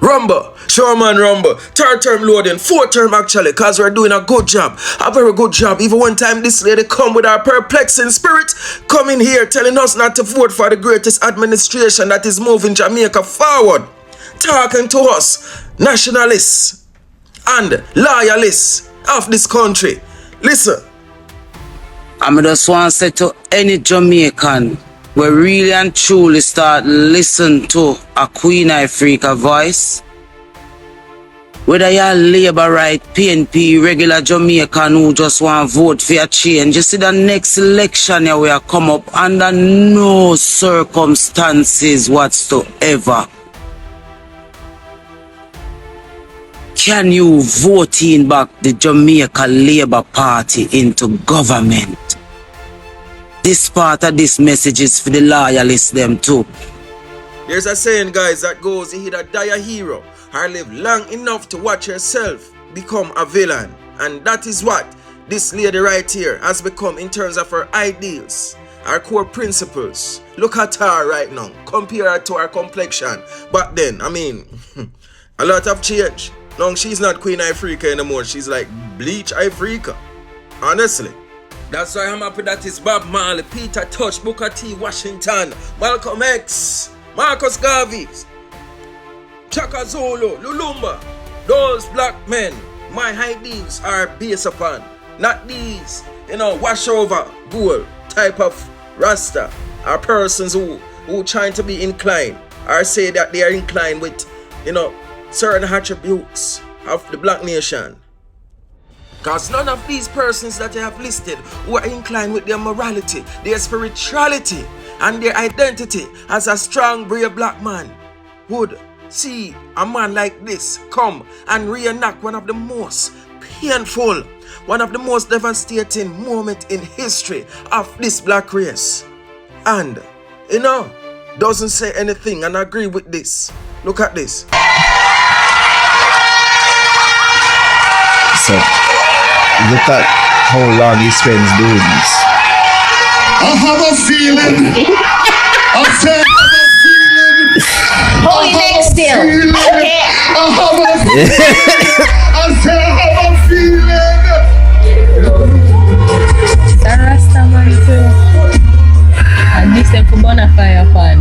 Rumble, Showman Rumble, third term loading, fourth term actually, cause we're doing a good job, a very good job. Even one time this lady come with her perplexing spirit, coming here telling us not to vote for the greatest administration that is moving Jamaica forward, talking to us, nationalists and loyalists of this country. Listen. I just want to say to any Jamaican, we really and truly start listen to a Queen Ifrica voice. Whether you're Labour, right, PNP, regular Jamaican who just want to vote for a change, you see the next election here will come up under no circumstances whatsoever can you vote in back the Jamaica Labour Party into government. This part of this message is for the loyalists them too. There's a saying, guys, that goes, you either die a hero or live long enough to watch yourself become a villain. And that is what this lady right here has become in terms of her ideals, her core principles. Look at her right now. Compare her to her complexion. But then, I mean, a lot have changed. Now she's not Queen Ifrica anymore. She's like Bleach Ifrica. Honestly. That's why I'm happy that it's Bob Marley, Peter Tosh, Booker T, Washington, Malcolm X, Marcus Garvey, Chaka Zulu, Lulumba. Those black men, my ideals are based upon. Not these, wash over ghoul type of rasta or persons who trying to be inclined or say that they are inclined with, certain attributes of the black nation. Because none of these persons that I have listed who are inclined with their morality, their spirituality, and their identity as a strong, brave black man would see a man like this come and reenact one of the most painful, one of the most devastating moments in history of this black race. And, doesn't say anything and agree with this. Look at this. So, look at how long he spends doing this. I have a feeling. I said I have a feeling. Hold your neck still. Okay. I have a feeling. I said I have a feeling. It's a Rasta man too. And this is for Bonafire fan.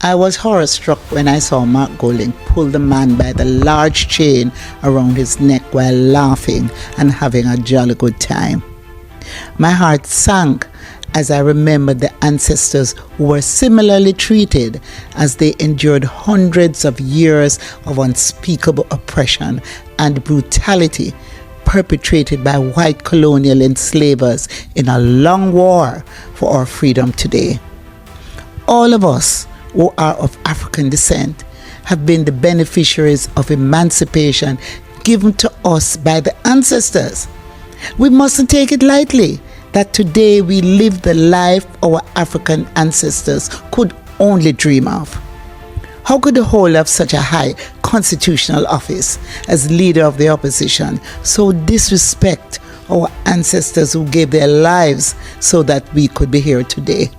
I was horror-struck when I saw Mark Golding pull the man by the large chain around his neck while laughing and having a jolly good time. My heart sank as I remembered the ancestors who were similarly treated as they endured hundreds of years of unspeakable oppression and brutality perpetrated by white colonial enslavers in a long war for our freedom today. All of us who are of African descent have been the beneficiaries of emancipation given to us by the ancestors. We mustn't take it lightly that today we live the life our African ancestors could only dream of. How could the holder of such a high constitutional office as leader of the opposition so disrespect our ancestors who gave their lives so that we could be here today?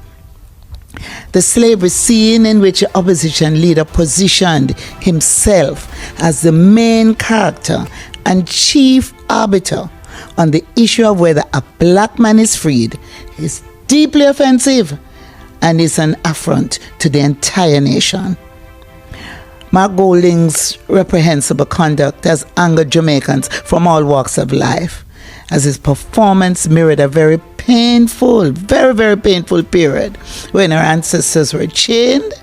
The slavery scene in which the opposition leader positioned himself as the main character and chief arbiter on the issue of whether a black man is freed is deeply offensive and is an affront to the entire nation. Mark Golding's reprehensible conduct has angered Jamaicans from all walks of life, as his performance mirrored a very painful, very, very painful period when our ancestors were chained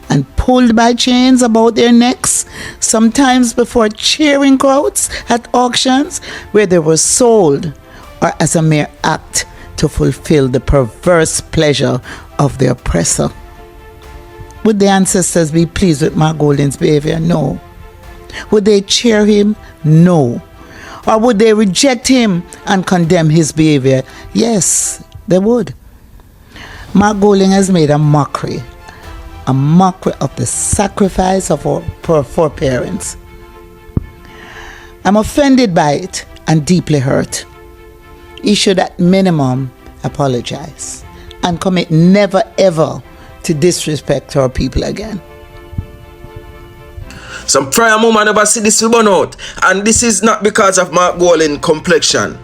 and pulled by chains about their necks, sometimes before cheering crowds at auctions where they were sold or as a mere act to fulfill the perverse pleasure of the oppressor. Would the ancestors be pleased with Mark Golding's behavior? No. Would they cheer him? No. Or would they reject him and condemn his behavior? Yes, they would. Mark Golding has made a mockery of the sacrifice of our foreparents. I'm offended by it and deeply hurt. He should at minimum apologize and commit never ever to disrespect our people again. Some prior mama never see this will burn out. And this is not because of Mark Golding complexion.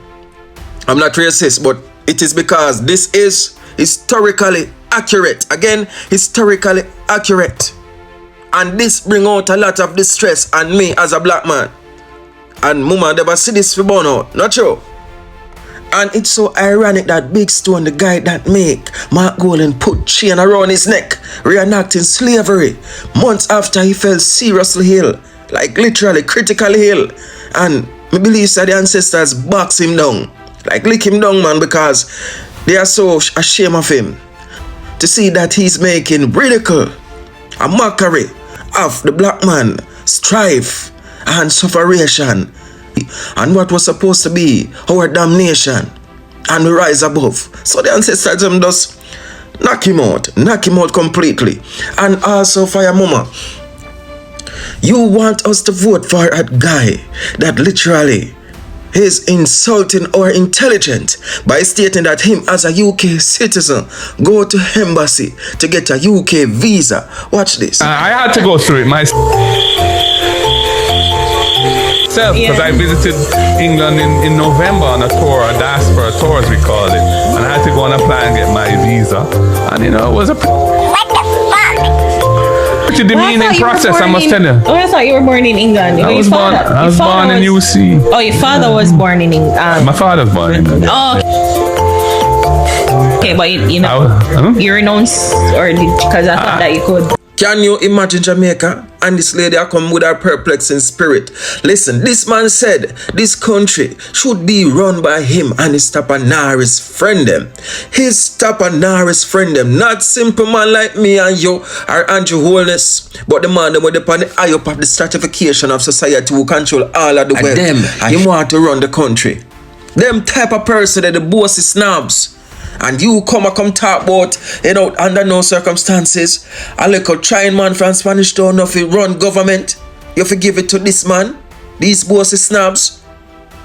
I'm not racist, but it is because this is historically accurate. Again, historically accurate. And this bring out a lot of distress on me as a black man. And mama never see this will burn out. Not true. And it's so ironic that Big Stone, the guy that make Mark Golding put chain around his neck, reenacting slavery, months after he fell seriously ill, like literally critically ill. And me believe that the ancestors box him down, like lick him down, man, because they are so ashamed of him. To see that he's making ridicule, a mockery of the black man, strife and sufferation, and what was supposed to be our damnation, and we rise above. So the ancestors them just knock him out completely. And also for your mama, you want us to vote for a guy that literally is insulting our intelligence by stating that him as a UK citizen go to embassy to get a UK visa. Watch this. I had to go through it myself because I visited England in November on a tour, a diaspora tour as we call it, and I had to go and apply and get my visa, and it was a pretty demeaning process, I must tell you. Oh, I thought you were born in England. I was born in UC. Oh, your father was born in England. My father was born in England. Oh, okay, but you renounce, or because I thought that you could. Can you imagine Jamaica? And this lady I come with her perplexing spirit. Listen, this man said this country should be run by him and his Tapanaris friend them. His Tapanaris friend them. Not simple man like me and you or Andrew Holness, but the man that would depend the eye up of the stratification of society who control all of the wealth. And him want to run the country. Them type of person that the bossy snobs. And you come talk about, under no circumstances, a little trying man from Spanish Town if you run government, you forgive it to this man, these bossy snobs,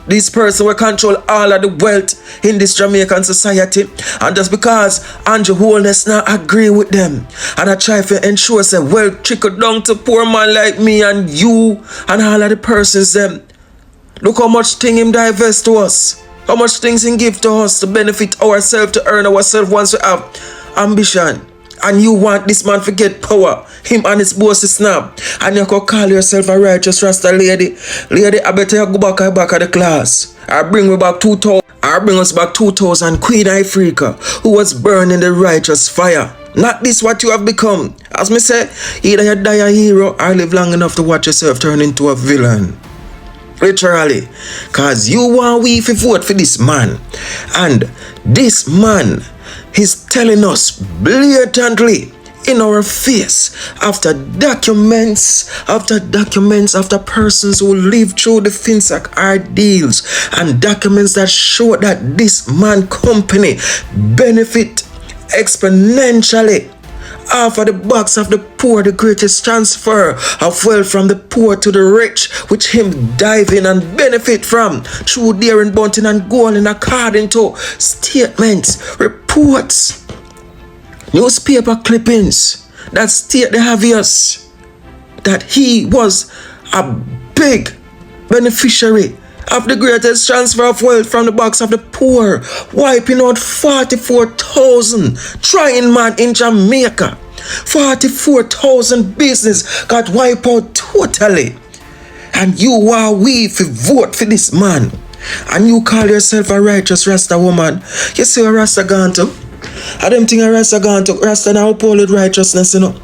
this person will control all of the wealth in this Jamaican society. And just because Andrew Holness not agree with them, and I try to ensure that wealth trickle down to poor man like me and you and all of the persons them. Look how much thing him divest to us. How much things he give to us to benefit ourselves, to earn ourselves once we have ambition. And you want this man to get power, him and his bossy snap. And you can call yourself a righteous Rasta lady. Lady, I better go back of the class. I bring me back 2000. I bring us back 2000 Queen Ifrica, who was burned in the righteous fire. Not this what you have become. As me say, either you die a hero or live long enough to watch yourself turn into a villain. Literally, cause you want we to vote for this man, and this man is telling us blatantly in our face after documents after persons who live through the FinSac ordeals and documents that show that this man company benefit exponentially off of the backs of the poor, the greatest transfer of wealth from the poor to the rich, which him dive in and benefit from through daring, bunting and Golding according to statements, reports, newspaper clippings that state the obvious that he was a big beneficiary of the greatest transfer of wealth from the backs of the poor, wiping out 44,000 trying man in Jamaica. 44,000 business got wiped out totally. And you are we to vote for this man. And you call yourself a righteous Rasta woman. You see a Rasta gone to? I don't think a Rasta gone to. Rasta now uphold righteousness, And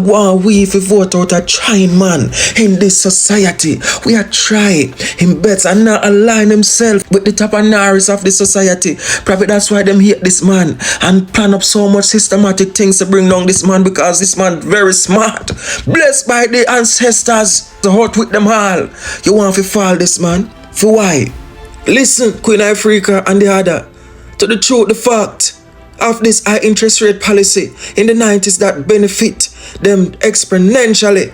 want we to vote out a trying man in this society. We are trying. Him better not align himself with the Tapanaris of the society. Probably that's why them hate this man and plan up so much systematic things to bring down this man, because this man very smart. Blessed by the ancestors. To hurt with them all. You want to fall this man? For why? Listen, Queen Ifrica and the other, to the truth, the fact of this high interest rate policy in the 90s that benefit them exponentially.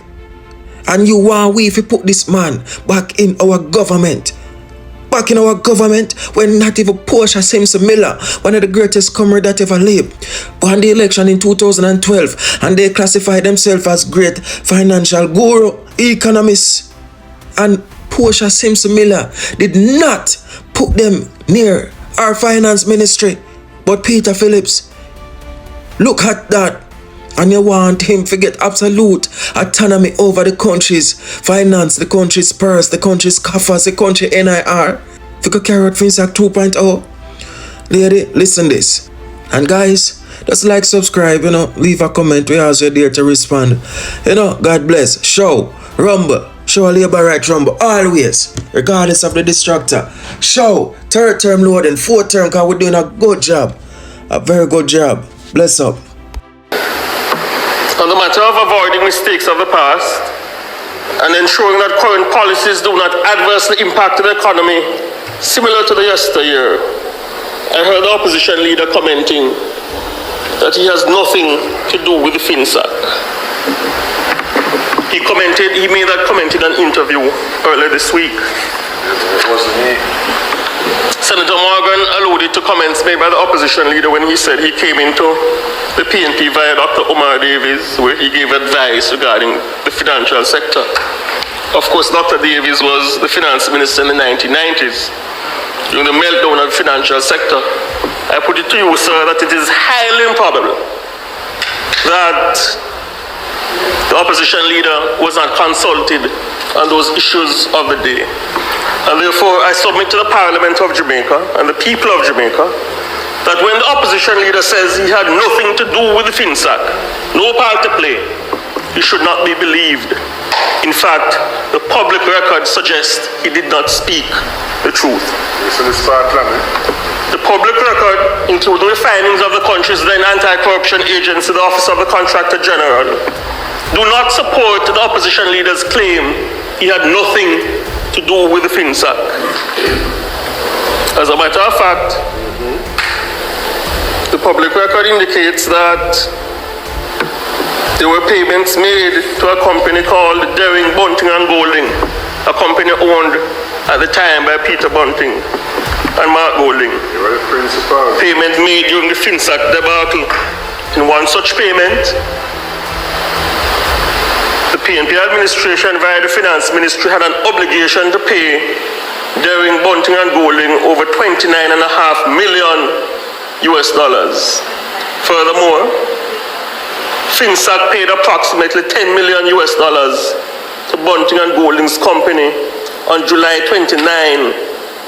And you want we if you put this man back in our government. back in our government when not even Portia Simpson Miller, one of the greatest comrades that ever lived, won the election in 2012, and they classified themselves as great financial guru, economists. And Portia Simpson Miller did not put them near our finance ministry. But Peter Phillips, look at that. And you want him to get absolute autonomy over the country's finance, the country's purse, the country's coffers, the country NIR. If you could carry out FinSac 2.0. Lady, listen this. And guys, just like, subscribe, leave a comment. We also there to respond. God bless. Show, rumble. Show a labor right rumble. Always. Regardless of the distractor. Show, third term loading, fourth term, because we're doing a good job. A very good job. Bless up. On the matter of avoiding mistakes of the past and ensuring that current policies do not adversely impact the economy, similar to the yesteryear, I heard the opposition leader commenting that he has nothing to do with the FinSac. He made that comment in an interview earlier this week. It wasn't me. Senator Morgan alluded to comments made by the opposition leader when he said he came into the PNP via Dr. Omar Davies, where he gave advice regarding the financial sector. Of course, Dr. Davies was the finance minister in the 1990s, during the meltdown of the financial sector. I put it to you, sir, that it is highly improbable that the opposition leader was not consulted on those issues of the day. And therefore, I submit to the Parliament of Jamaica and the people of Jamaica that when the opposition leader says he had nothing to do with the FinSac, no part to play, he should not be believed. In fact, the public record suggests he did not speak the truth. The public record, including the findings of the country's then anti-corruption agency, the Office of the Contractor General, do not support the opposition leader's claim he had nothing to do with the FinSac. As a matter of fact, the public record indicates that there were payments made to a company called Daring, Bunting and Golding, a company owned at the time by Peter Bunting and Mark Golding. Payment made during the FinSac debacle. In one such payment, the PNP administration via the finance ministry had an obligation to pay Daring, Bunting and Golding over $29.5 million. Furthermore, FinSac paid approximately $10 million to Bunting and Golding's company on July 29,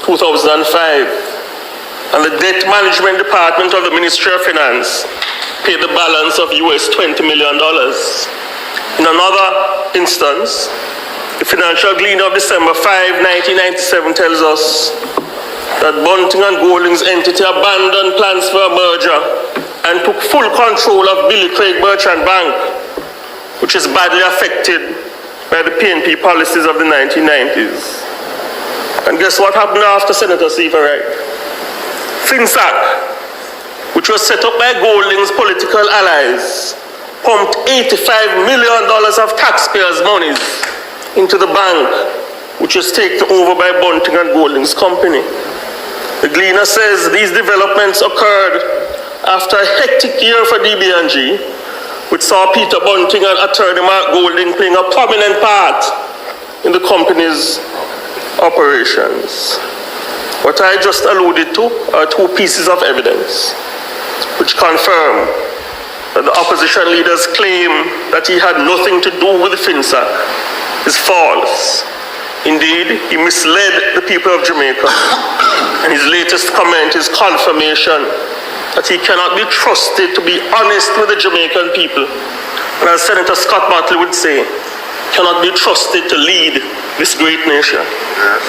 2005. And the debt management department of the Ministry of Finance paid the balance of $20 million. In another instance, the Financial Gleaner of December 5, 1997 tells us that Bunting and Golding's entity abandoned plans for a merger and took full control of Billy Craig Merchant Bank, which is badly affected by the PNP policies of the 1990s. And guess what happened after Senator Siva Wright? FinSac, which was set up by Golding's political allies, pumped $85 million of taxpayers' monies into the bank, which was taken over by Bunting and Golding's company. The Gleaner says these developments occurred after a hectic year for DB&G, which saw Peter Bunting and attorney Mark Golding playing a prominent part in the company's operations. What I just alluded to are two pieces of evidence which confirm that the opposition leader's claim that he had nothing to do with the FinSac is false. Indeed, he misled the people of Jamaica, and his latest comment is confirmation that he cannot be trusted to be honest with the Jamaican people, and as Senator Scott Motley would say, cannot be trusted to lead this great nation. Yes.